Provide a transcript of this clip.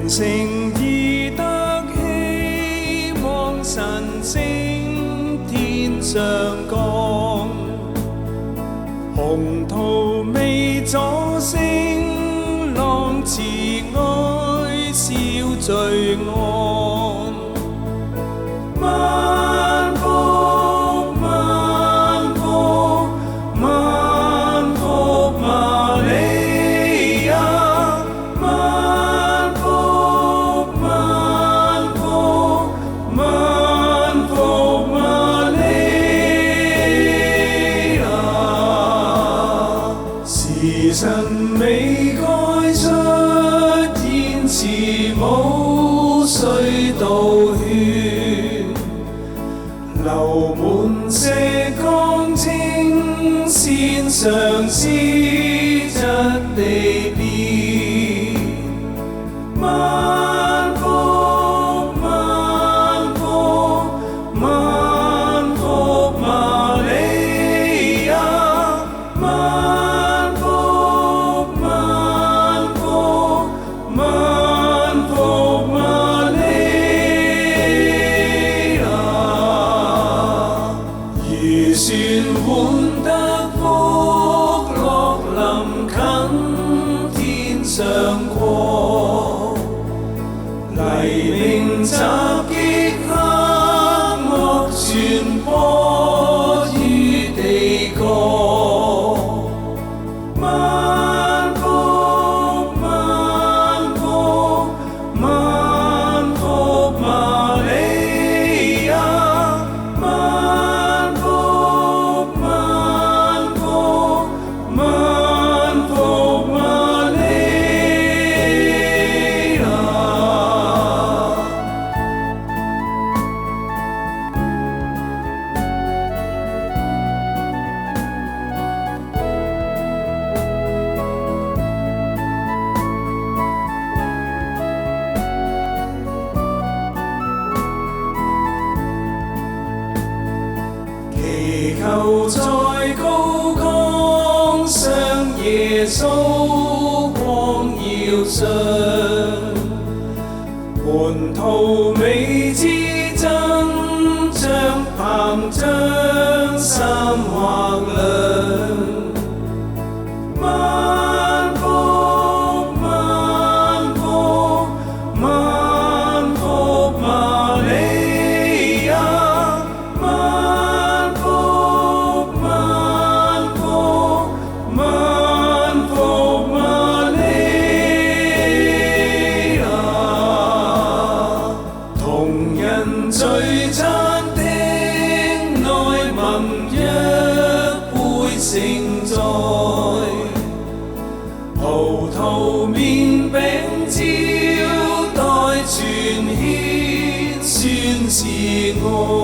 誠懿德希望晨星天上降，洪濤未阻聲浪，慈愛消罪惡。萬福萬福萬福瑪利亞，萬福萬福萬福瑪利亞，時辰未該出現，慈母水倒血，流滿瀉江清線上，絲質地變。萬福萬福萬福瑪利亞，萬福萬福萬福瑪利亞。漁船換得福樂臨近天上過，黎明襲擊黑惡傳播於地角。萬福萬福萬福瑪利亞，萬福萬福萬福瑪利亞。祈求在高崗上，耶穌光耀上，門徒未知真像膨脹心或量。萬福萬福萬福瑪利亞，萬福萬福萬福瑪利亞。同人聚餐廳內，盟約杯盛載，葡萄麵餅招待，全獻宣示愛。